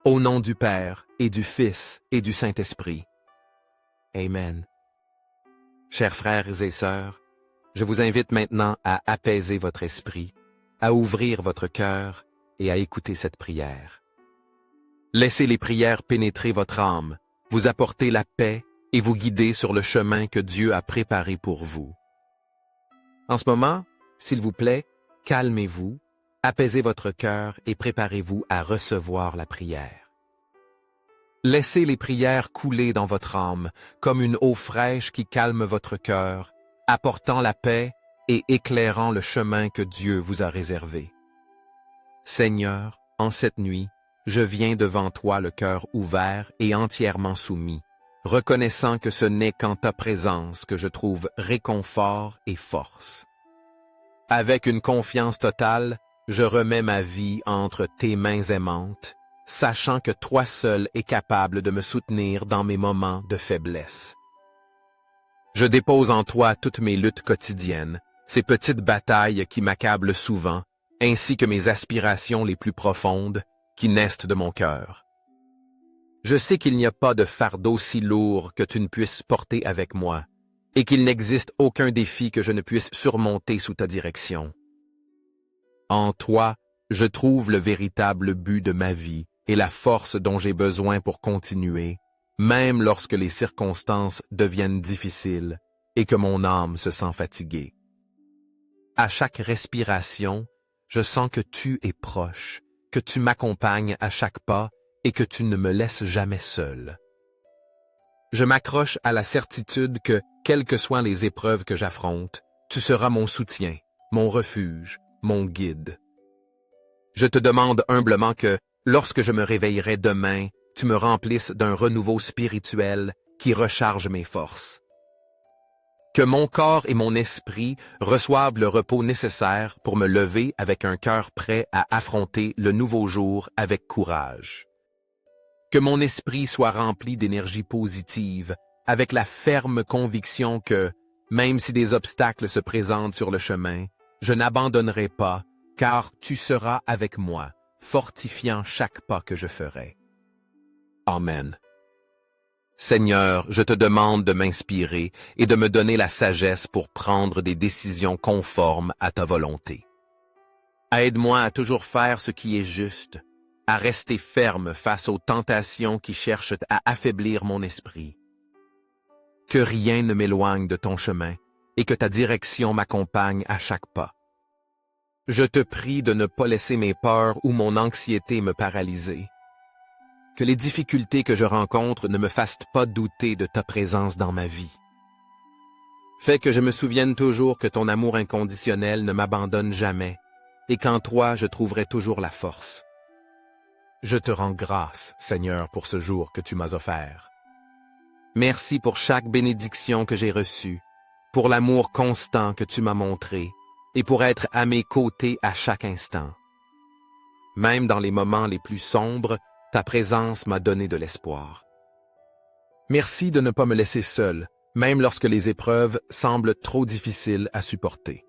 Au nom du Père, et du Fils, et du Saint-Esprit. Amen. Chers frères et sœurs, je vous invite maintenant à apaiser votre esprit, à ouvrir votre cœur et à écouter cette prière. Laissez les prières pénétrer votre âme, vous apporter la paix et vous guider sur le chemin que Dieu a préparé pour vous. En ce moment, s'il vous plaît, calmez-vous, apaisez votre cœur et préparez-vous à recevoir la prière. Laissez les prières couler dans votre âme, comme une eau fraîche qui calme votre cœur, apportant la paix et éclairant le chemin que Dieu vous a réservé. Seigneur, en cette nuit, je viens devant toi le cœur ouvert et entièrement soumis, reconnaissant que ce n'est qu'en ta présence que je trouve réconfort et force. Avec une confiance totale, je remets ma vie entre tes mains aimantes, sachant que toi seul es capable de me soutenir dans mes moments de faiblesse. Je dépose en toi toutes mes luttes quotidiennes, ces petites batailles qui m'accablent souvent, ainsi que mes aspirations les plus profondes qui naissent de mon cœur. Je sais qu'il n'y a pas de fardeau si lourd que tu ne puisses porter avec moi, et qu'il n'existe aucun défi que je ne puisse surmonter sous ta direction. En toi, je trouve le véritable but de ma vie et la force dont j'ai besoin pour continuer, même lorsque les circonstances deviennent difficiles et que mon âme se sent fatiguée. À chaque respiration, je sens que tu es proche, que tu m'accompagnes à chaque pas et que tu ne me laisses jamais seul. Je m'accroche à la certitude que, quelles que soient les épreuves que j'affronte, tu seras mon soutien, mon refuge, mon guide. Je te demande humblement que, lorsque je me réveillerai demain, tu me remplisses d'un renouveau spirituel qui recharge mes forces. Que mon corps et mon esprit reçoivent le repos nécessaire pour me lever avec un cœur prêt à affronter le nouveau jour avec courage. Que mon esprit soit rempli d'énergie positive, avec la ferme conviction que, même si des obstacles se présentent sur le chemin, je n'abandonnerai pas, car tu seras avec moi, fortifiant chaque pas que je ferai. Amen. Seigneur, je te demande de m'inspirer et de me donner la sagesse pour prendre des décisions conformes à ta volonté. Aide-moi à toujours faire ce qui est juste, à rester ferme face aux tentations qui cherchent à affaiblir mon esprit. Que rien ne m'éloigne de ton chemin et que ta direction m'accompagne à chaque pas. Je te prie de ne pas laisser mes peurs ou mon anxiété me paralyser. Que les difficultés que je rencontre ne me fassent pas douter de ta présence dans ma vie. Fais que je me souvienne toujours que ton amour inconditionnel ne m'abandonne jamais et qu'en toi je trouverai toujours la force. Je te rends grâce, Seigneur, pour ce jour que tu m'as offert. Merci pour chaque bénédiction que j'ai reçue, pour l'amour constant que tu m'as montré et pour être à mes côtés à chaque instant. Même dans les moments les plus sombres, ta présence m'a donné de l'espoir. Merci de ne pas me laisser seul, même lorsque les épreuves semblent trop difficiles à supporter.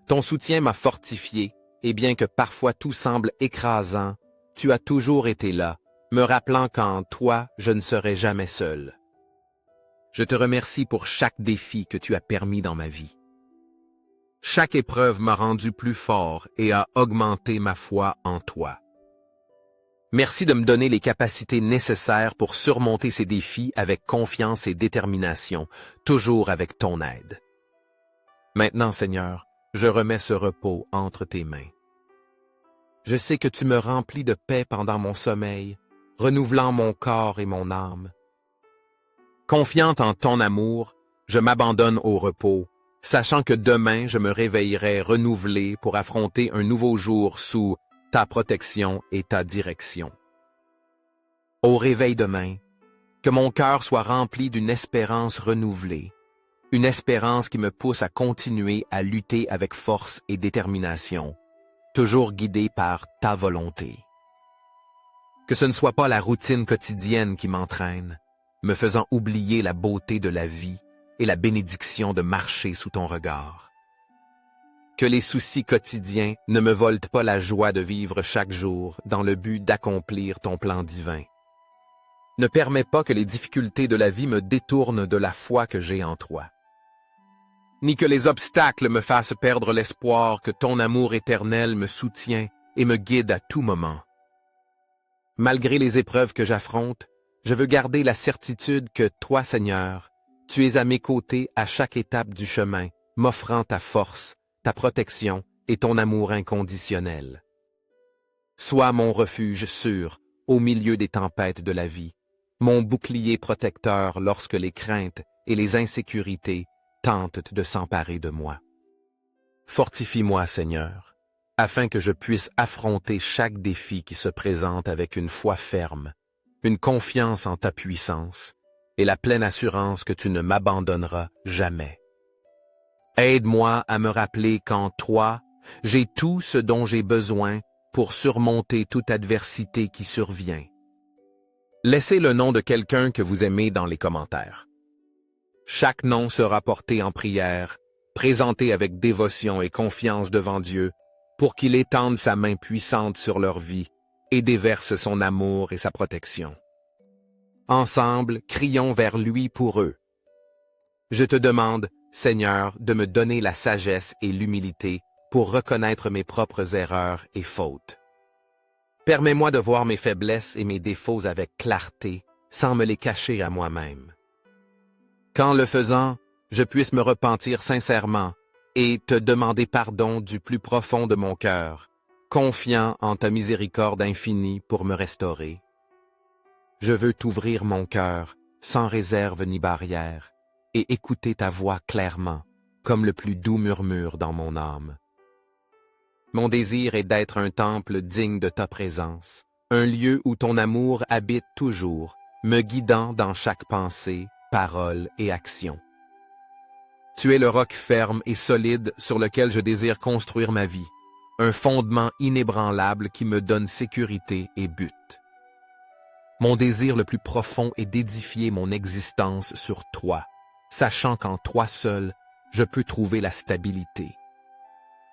Ton soutien m'a fortifié, et bien que parfois tout semble écrasant, tu as toujours été là, me rappelant qu'en toi, je ne serai jamais seul. Je te remercie pour chaque défi que tu as permis dans ma vie. Chaque épreuve m'a rendu plus fort et a augmenté ma foi en toi. Merci de me donner les capacités nécessaires pour surmonter ces défis avec confiance et détermination, toujours avec ton aide. Maintenant, Seigneur, je remets ce repos entre tes mains. Je sais que tu me remplis de paix pendant mon sommeil, renouvelant mon corps et mon âme. Confiante en ton amour, je m'abandonne au repos, sachant que demain je me réveillerai renouvelé pour affronter un nouveau jour sous ta protection et ta direction. Au réveil demain, que mon cœur soit rempli d'une espérance renouvelée, une espérance qui me pousse à continuer à lutter avec force et détermination, toujours guidé par ta volonté. Que ce ne soit pas la routine quotidienne qui m'entraîne, me faisant oublier la beauté de la vie et la bénédiction de marcher sous ton regard. Que les soucis quotidiens ne me volent pas la joie de vivre chaque jour dans le but d'accomplir ton plan divin. Ne permets pas que les difficultés de la vie me détournent de la foi que j'ai en toi. Ni que les obstacles me fassent perdre l'espoir que ton amour éternel me soutient et me guide à tout moment. Malgré les épreuves que j'affronte, je veux garder la certitude que toi, Seigneur, tu es à mes côtés à chaque étape du chemin, m'offrant ta force, ta protection et ton amour inconditionnel. Sois mon refuge sûr au milieu des tempêtes de la vie, mon bouclier protecteur lorsque les craintes et les insécurités tentent de s'emparer de moi. Fortifie-moi, Seigneur, afin que je puisse affronter chaque défi qui se présente avec une foi ferme, une confiance en ta puissance et la pleine assurance que tu ne m'abandonneras jamais. Aide-moi à me rappeler qu'en toi, j'ai tout ce dont j'ai besoin pour surmonter toute adversité qui survient. Laissez le nom de quelqu'un que vous aimez dans les commentaires. Chaque nom sera porté en prière, présenté avec dévotion et confiance devant Dieu, pour qu'il étende sa main puissante sur leur vie et déverse son amour et sa protection. Ensemble, crions vers lui pour eux. Je te demande, Seigneur, de me donner la sagesse et l'humilité pour reconnaître mes propres erreurs et fautes. Permets-moi de voir mes faiblesses et mes défauts avec clarté, sans me les cacher à moi-même. Qu'en le faisant, je puisse me repentir sincèrement et te demander pardon du plus profond de mon cœur, confiant en ta miséricorde infinie pour me restaurer. Je veux t'ouvrir mon cœur, sans réserve ni barrière, et écouter ta voix clairement, comme le plus doux murmure dans mon âme. Mon désir est d'être un temple digne de ta présence, un lieu où ton amour habite toujours, me guidant dans chaque pensée, parole et action. Tu es le roc ferme et solide sur lequel je désire construire ma vie, un fondement inébranlable qui me donne sécurité et but. Mon désir le plus profond est d'édifier mon existence sur toi, sachant qu'en toi seul, je peux trouver la stabilité.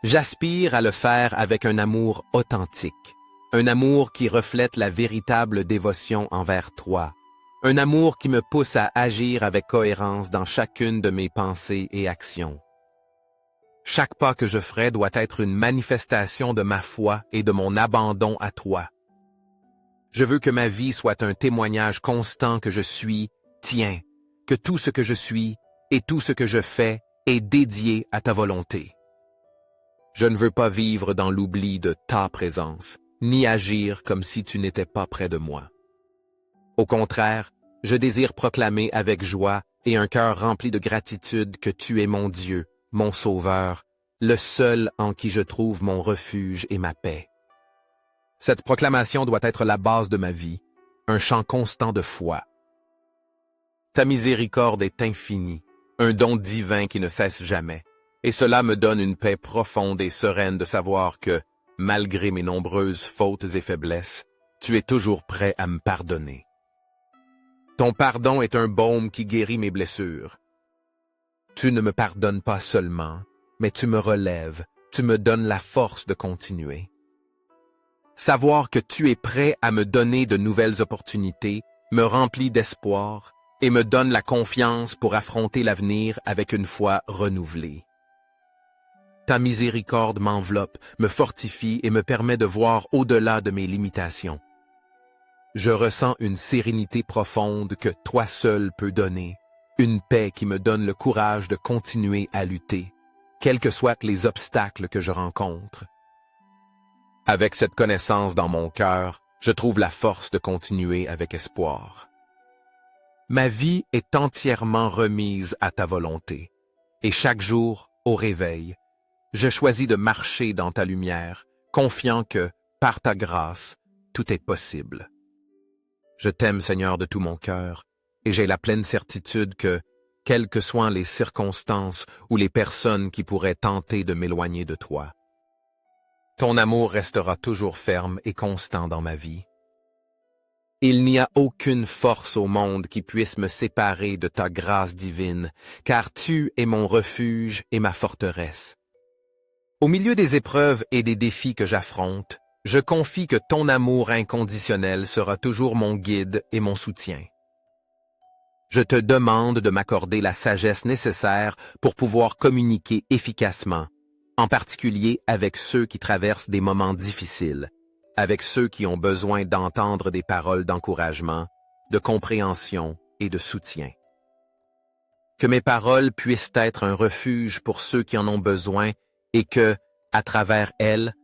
J'aspire à le faire avec un amour authentique, un amour qui reflète la véritable dévotion envers toi, un amour qui me pousse à agir avec cohérence dans chacune de mes pensées et actions. Chaque pas que je ferai doit être une manifestation de ma foi et de mon abandon à toi. Je veux que ma vie soit un témoignage constant que je suis tien, que tout ce que je suis et tout ce que je fais est dédié à ta volonté. Je ne veux pas vivre dans l'oubli de ta présence, ni agir comme si tu n'étais pas près de moi. Au contraire, je désire proclamer avec joie et un cœur rempli de gratitude que tu es mon Dieu, mon Sauveur, le seul en qui je trouve mon refuge et ma paix. Cette proclamation doit être la base de ma vie, un chant constant de foi. Ta miséricorde est infinie, un don divin qui ne cesse jamais, et cela me donne une paix profonde et sereine de savoir que, malgré mes nombreuses fautes et faiblesses, tu es toujours prêt à me pardonner. Ton pardon est un baume qui guérit mes blessures. Tu ne me pardonnes pas seulement, mais tu me relèves, tu me donnes la force de continuer. Savoir que tu es prêt à me donner de nouvelles opportunités me remplit d'espoir et me donne la confiance pour affronter l'avenir avec une foi renouvelée. Ta miséricorde m'enveloppe, me fortifie et me permet de voir au-delà de mes limitations. Je ressens une sérénité profonde que toi seul peux donner, une paix qui me donne le courage de continuer à lutter, quels que soient les obstacles que je rencontre. Avec cette connaissance dans mon cœur, je trouve la force de continuer avec espoir. Ma vie est entièrement remise à ta volonté, et chaque jour, au réveil, je choisis de marcher dans ta lumière, confiant que, par ta grâce, tout est possible. Je t'aime, Seigneur, de tout mon cœur, et j'ai la pleine certitude que, quelles que soient les circonstances ou les personnes qui pourraient tenter de m'éloigner de toi, ton amour restera toujours ferme et constant dans ma vie. Il n'y a aucune force au monde qui puisse me séparer de ta grâce divine, car tu es mon refuge et ma forteresse. Au milieu des épreuves et des défis que j'affronte, je confie que ton amour inconditionnel sera toujours mon guide et mon soutien. Je te demande de m'accorder la sagesse nécessaire pour pouvoir communiquer efficacement, en particulier avec ceux qui traversent des moments difficiles, avec ceux qui ont besoin d'entendre des paroles d'encouragement, de compréhension et de soutien. Que mes paroles puissent être un refuge pour ceux qui en ont besoin et que, à travers elles,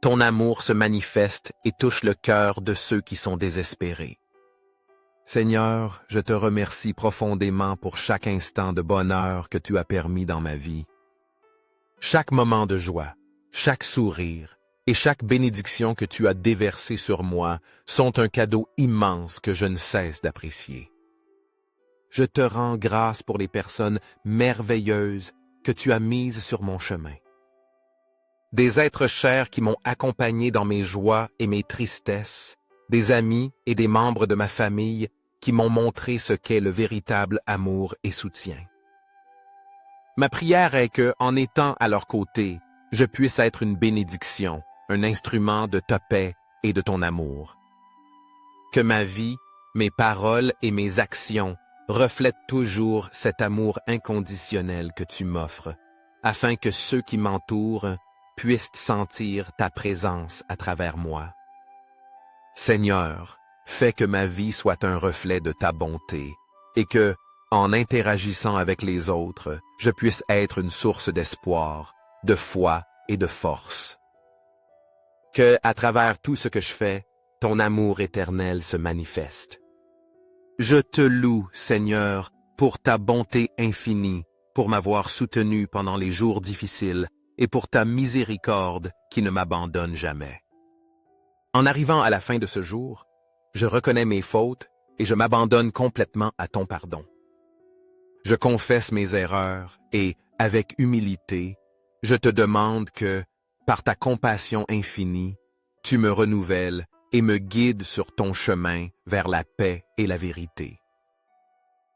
ton amour se manifeste et touche le cœur de ceux qui sont désespérés. Seigneur, je te remercie profondément pour chaque instant de bonheur que tu as permis dans ma vie. Chaque moment de joie, chaque sourire et chaque bénédiction que tu as déversée sur moi sont un cadeau immense que je ne cesse d'apprécier. Je te rends grâce pour les personnes merveilleuses que tu as mises sur mon chemin. Des êtres chers qui m'ont accompagné dans mes joies et mes tristesses, des amis et des membres de ma famille qui m'ont montré ce qu'est le véritable amour et soutien. Ma prière est que, en étant à leur côté, je puisse être une bénédiction, un instrument de ta paix et de ton amour. Que ma vie, mes paroles et mes actions reflètent toujours cet amour inconditionnel que tu m'offres, afin que ceux qui m'entourent puissent sentir ta présence à travers moi. Seigneur, fais que ma vie soit un reflet de ta bonté et que, en interagissant avec les autres, je puisse être une source d'espoir, de foi et de force. Que, à travers tout ce que je fais, ton amour éternel se manifeste. Je te loue, Seigneur, pour ta bonté infinie, pour m'avoir soutenu pendant les jours difficiles et pour ta miséricorde qui ne m'abandonne jamais. En arrivant à la fin de ce jour, je reconnais mes fautes et je m'abandonne complètement à ton pardon. Je confesse mes erreurs et, avec humilité, je te demande que, par ta compassion infinie, tu me renouvelles et me guides sur ton chemin vers la paix et la vérité.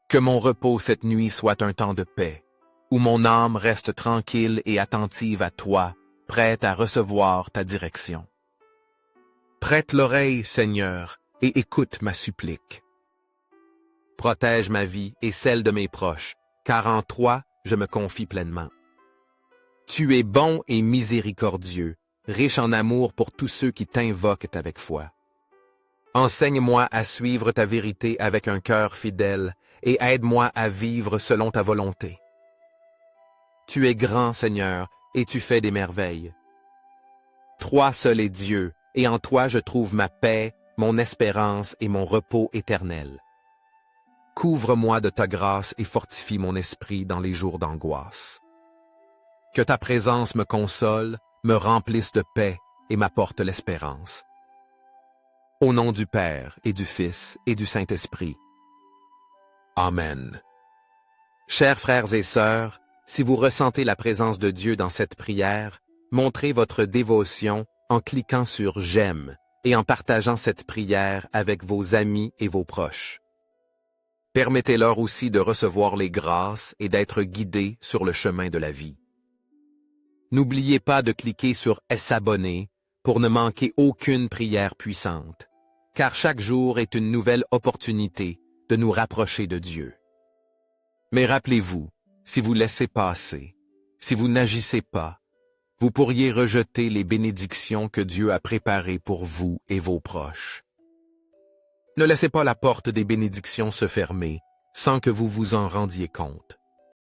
Que mon repos cette nuit soit un temps de paix, où mon âme reste tranquille et attentive à toi, prête à recevoir ta direction. Prête l'oreille, Seigneur, et écoute ma supplique. Protège ma vie et celle de mes proches, car en toi, je me confie pleinement. Tu es bon et miséricordieux, riche en amour pour tous ceux qui t'invoquent avec foi. Enseigne-moi à suivre ta vérité avec un cœur fidèle et aide-moi à vivre selon ta volonté. Tu es grand, Seigneur, et tu fais des merveilles. Toi seul est Dieu, et en toi je trouve ma paix, mon espérance et mon repos éternel. Couvre-moi de ta grâce et fortifie mon esprit dans les jours d'angoisse. Que ta présence me console, me remplisse de paix et m'apporte l'espérance. Au nom du Père et du Fils et du Saint-Esprit. Amen. Chers frères et sœurs, si vous ressentez la présence de Dieu dans cette prière, montrez votre dévotion en cliquant sur « J'aime » et en partageant cette prière avec vos amis et vos proches. Permettez-leur aussi de recevoir les grâces et d'être guidés sur le chemin de la vie. N'oubliez pas de cliquer sur « S'abonner » pour ne manquer aucune prière puissante, car chaque jour est une nouvelle opportunité de nous rapprocher de Dieu. Mais rappelez-vous, si vous laissez passer, si vous n'agissez pas, vous pourriez rejeter les bénédictions que Dieu a préparées pour vous et vos proches. Ne laissez pas la porte des bénédictions se fermer sans que vous vous en rendiez compte.